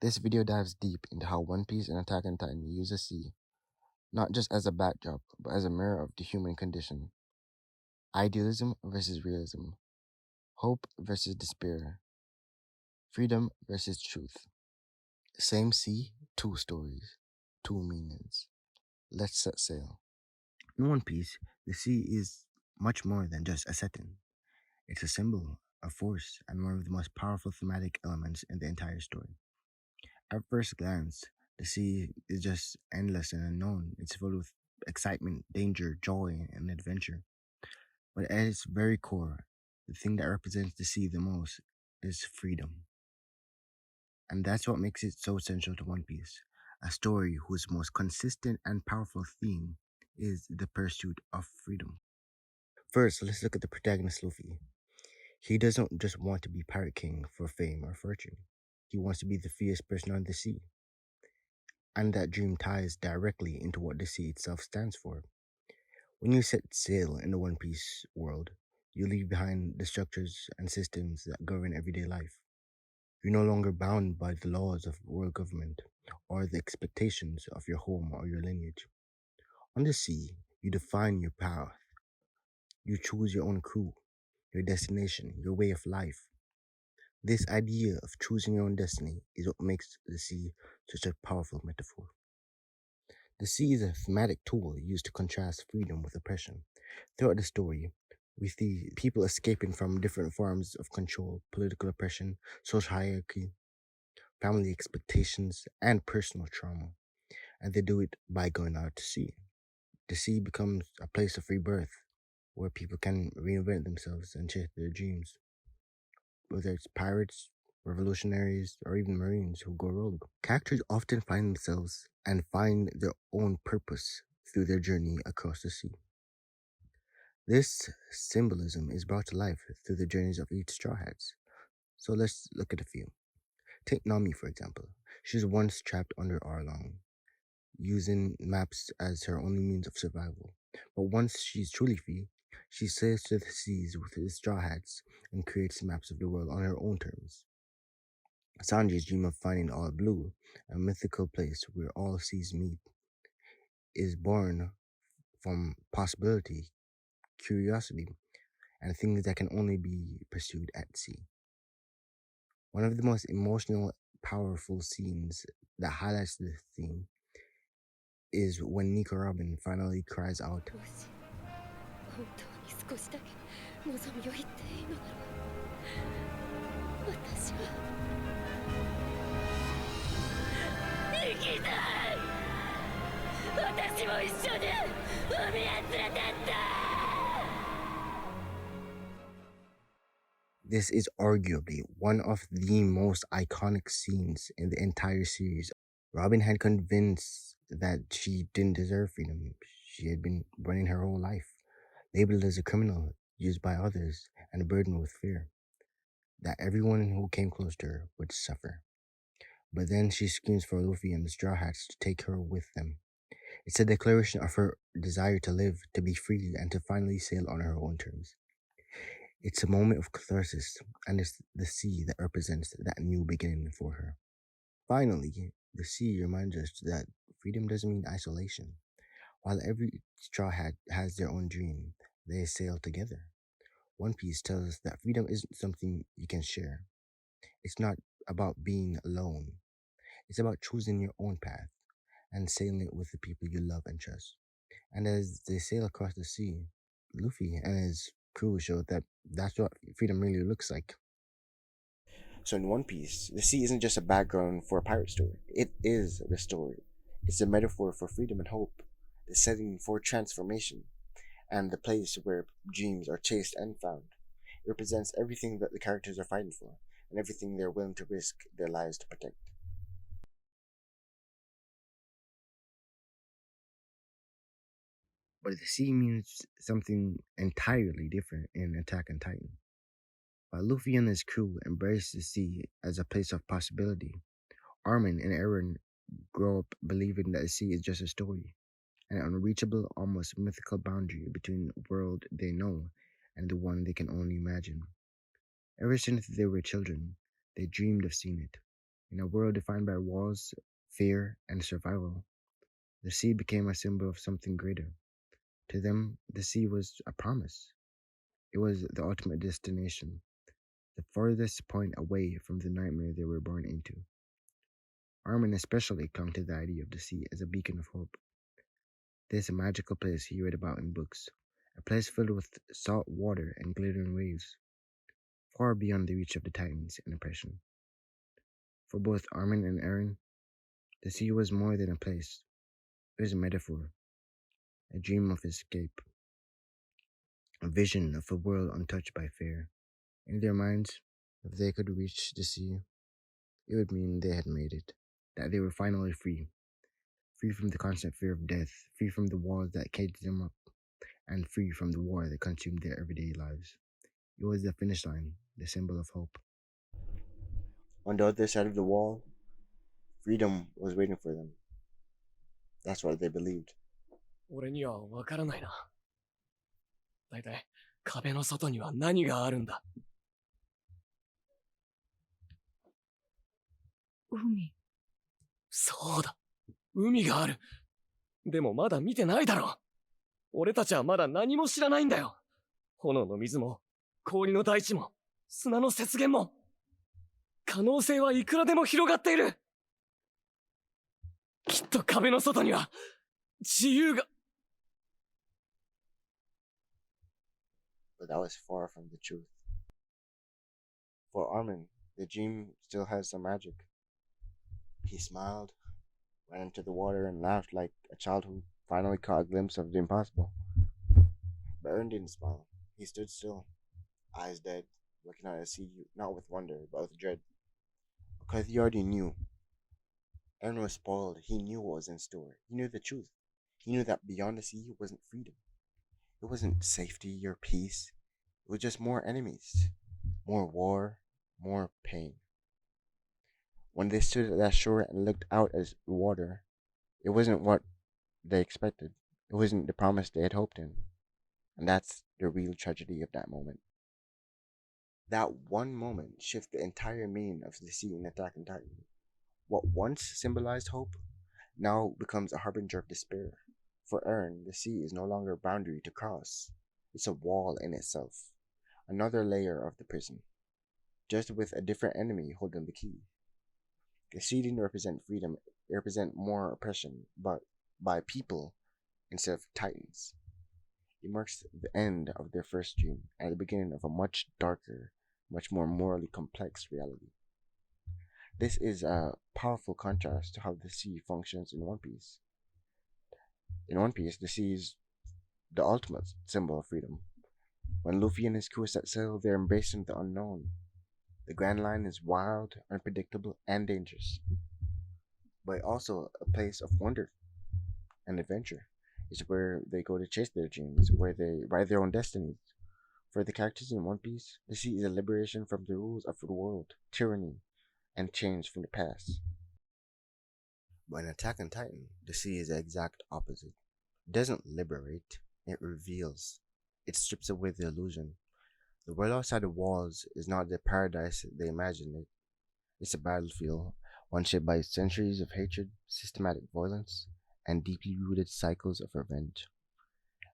This video dives deep into how One Piece and Attack on Titan use the sea, not just as a backdrop, but as a mirror of the human condition. Idealism versus realism, hope versus despair, freedom versus truth. Same sea, two stories, two meanings. Let's set sail. In One Piece, the sea is much more than just a setting. It's a symbol, a force, and one of the most powerful thematic elements in the entire story. At first glance, the sea is just endless and unknown. It's filled with excitement, danger, joy, and adventure. But at its very core, the thing that represents the sea the most is freedom. And that's what makes it so essential to One Piece, a story whose most consistent and powerful theme is the pursuit of freedom. First, let's look at the protagonist Luffy. He doesn't just want to be Pirate King for fame or fortune. He wants to be the freest person on the sea. And that dream ties directly into what the sea itself stands for. When you set sail in the One Piece world, you leave behind the structures and systems that govern everyday life. You're no longer bound by the laws of world government or the expectations of your home or your lineage. On the sea, you define your path. You choose your own crew, your destination, your way of life. This idea of choosing your own destiny is what makes the sea such a powerful metaphor. The sea is a thematic tool used to contrast freedom with oppression. Throughout the story, we see people escaping from different forms of control, political oppression, social hierarchy, family expectations, and personal trauma. And they do it by going out to sea. The sea becomes a place of rebirth, where people can reinvent themselves and chase their dreams. Whether it's pirates, revolutionaries, or even marines who go rogue. Characters often find themselves and find their own purpose through their journey across the sea. This symbolism is brought to life through the journeys of each Straw Hats. So let's look at a few. Take Nami, for example. She was once trapped under Arlong, using maps as her only means of survival. But once she's truly free, she sails to the seas with the Straw Hats and creates maps of the world on her own terms. Sanji's dream of finding All Blue, a mythical place where all seas meet, is born from possibility, curiosity, and things that can only be pursued at sea. One of the most emotional, powerful scenes that highlights this theme is when Nico Robin finally cries out, 本当に少しだけ望みを言っていいのだろう。私は生きたい。私も一緒に海へ連れてって。 This is arguably one of the most iconic scenes in the entire series. Robin had convinced that she didn't deserve freedom. She had been running her whole life, labeled as a criminal, used by others, and burdened with fear that everyone who came close to her would suffer. But then she screams for Luffy and the Straw Hats to take her with them. It's a declaration of her desire to live, to be free, and to finally sail on her own terms. It's a moment of catharsis, and it's the sea that represents that new beginning for her. Finally, the sea reminds us that freedom doesn't mean isolation. While every Straw Hat has their own dream, they sail together. One Piece tells us that freedom isn't something you can share. It's not about being alone. It's about choosing your own path and sailing it with the people you love and trust. And as they sail across the sea, Luffy and his crew show that that's what freedom really looks like. So in One Piece, the sea isn't just a background for a pirate story. It is the story. It's a metaphor for freedom and hope, the setting for transformation, and the place where dreams are chased and found. It represents everything that the characters are fighting for, and everything they're willing to risk their lives to protect. But the sea means something entirely different in Attack on Titan. While Luffy and his crew embrace the sea as a place of possibility, Armin and Eren grow up believing that the sea is just a story, an unreachable, almost mythical boundary between the world they know and the one they can only imagine. Ever since they were children, they dreamed of seeing it. In a world defined by wars, fear, and survival, the sea became a symbol of something greater. To them, the sea was a promise. It was the ultimate destination, the farthest point away from the nightmare they were born into. Armin especially clung to the idea of the sea as a beacon of hope. This magical place he read about in books, a place filled with salt water and glittering waves, far beyond the reach of the Titans and oppression. For both Armin and Eren, the sea was more than a place. It was a metaphor, a dream of escape, a vision of a world untouched by fear. In their minds, if they could reach the sea, it would mean they had made it, that they were finally free, free from the constant fear of death, free from the walls that caged them up, and free from the war that consumed their everyday lives. It was the finish line, the symbol of hope. On the other side of the wall, freedom was waiting for them. That's what they believed. 俺にはわからないな。だいたい壁の外には何があるんだ。海。そうだ。海がある。でもまだ見てないだろ。俺たちはまだ何も知らないんだよ。炎の水も、氷の大地も、砂の雪原も。可能性はいくらでも広がっている。きっと壁の外には、自由が。But that was far from the truth. For Armin, the dream still has some magic. He smiled, ran into the water, and laughed like a child who finally caught a glimpse of the impossible. But Eren didn't smile. He stood still, eyes dead, looking out at the sea, not with wonder, but with dread. Because he already knew. Eren was spoiled. He knew what was in store. He knew the truth. He knew that beyond the sea wasn't freedom. It wasn't safety or peace. It was just more enemies, more war, more pain. When they stood at that shore and looked out at the water, it wasn't what they expected. It wasn't the promise they had hoped in. And that's the real tragedy of that moment. That one moment shifted the entire meaning of the sea in Attack on Titan. What once symbolized hope now becomes a harbinger of despair. For Eren, the sea is no longer a boundary to cross. It's a wall in itself, another layer of the prison, just with a different enemy holding the key. The sea didn't represent freedom, it represented more oppression, but by people instead of titans. It marks the end of their first dream and the beginning of a much darker, much more morally complex reality. This is a powerful contrast to how the sea functions in One Piece. In One Piece, the sea is the ultimate symbol of freedom. When Luffy and his crew set sail, they're embracing the unknown. The Grand Line is wild, unpredictable, and dangerous, but also a place of wonder and adventure. It's where they go to chase their dreams, where they write their own destinies. For the characters in One Piece, the sea is a liberation from the rules of the world, tyranny, and change from the past. But in Attack on Titan, the sea is the exact opposite. It doesn't liberate, it reveals. It strips away the illusion. The world outside the walls is not the paradise they imagined it. It's a battlefield, one shaped by centuries of hatred, systematic violence, and deeply rooted cycles of revenge.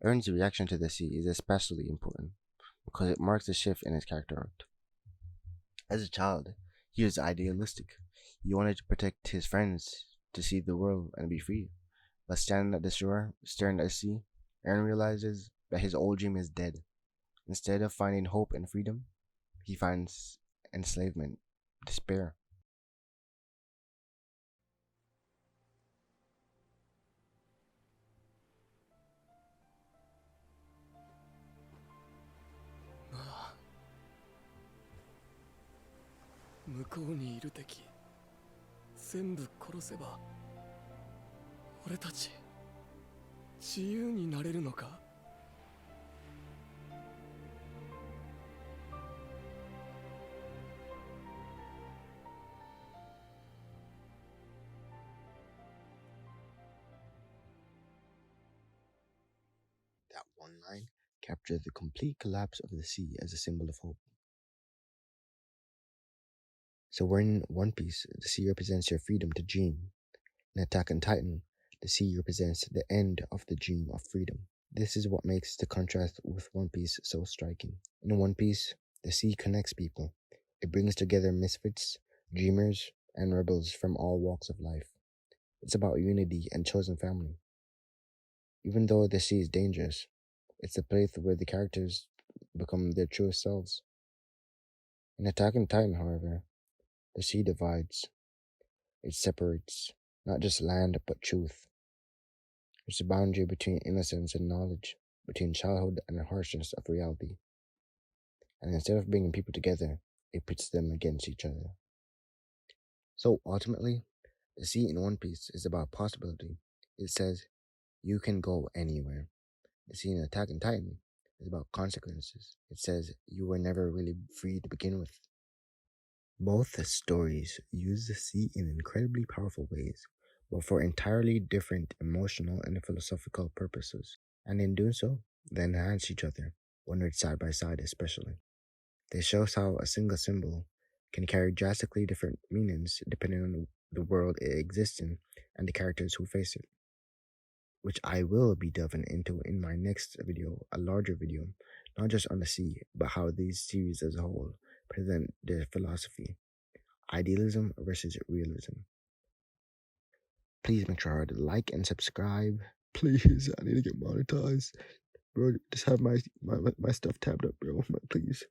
Eren's reaction to the sea is especially important because it marks a shift in his character arc. As a child, he was idealistic. He wanted to protect his friends, to see the world and be free. But standing at the shore, staring at the sea, Eren realizes that his old dream is dead. Instead of finding hope and freedom, he finds enslavement, despair. Ah. 向こうにいる敵全部殺せば俺たち自由になれるのかThat one line captured the complete collapse of the sea as a symbol of hope. So when in One Piece, the sea represents your freedom to dream. In Attack on Titan, the sea represents the end of the dream of freedom. This is what makes the contrast with One Piece so striking. In One Piece, the sea connects people. It brings together misfits, dreamers, and rebels from all walks of life. It's about unity and chosen family. Even though the sea is dangerous, it's a place where the characters become their truest selves. In Attack on Titan, however, the sea divides. It separates not just land but truth. There's a boundary between innocence and knowledge, between childhood and the harshness of reality. And instead of bringing people together, it pits them against each other. So ultimately, the sea in One Piece is about possibility. It says, you can go anywhere. The sea in Attack on Titan is about consequences. It says, you were never really free to begin with. Both stories use the sea in incredibly powerful ways, but for entirely different emotional and philosophical purposes. And in doing so, they enhance each other, when read side by side especially. They show how a single symbol can carry drastically different meanings depending on the world it exists in and the characters who face it, which I will be delving into in my next video, a larger video, not just on the sea, but how these series as a whole present their philosophy, idealism versus realism. Please make sure to like and subscribe. Please, I need to get monetized. Bro, just have my stuff tabbed up, bro. Please.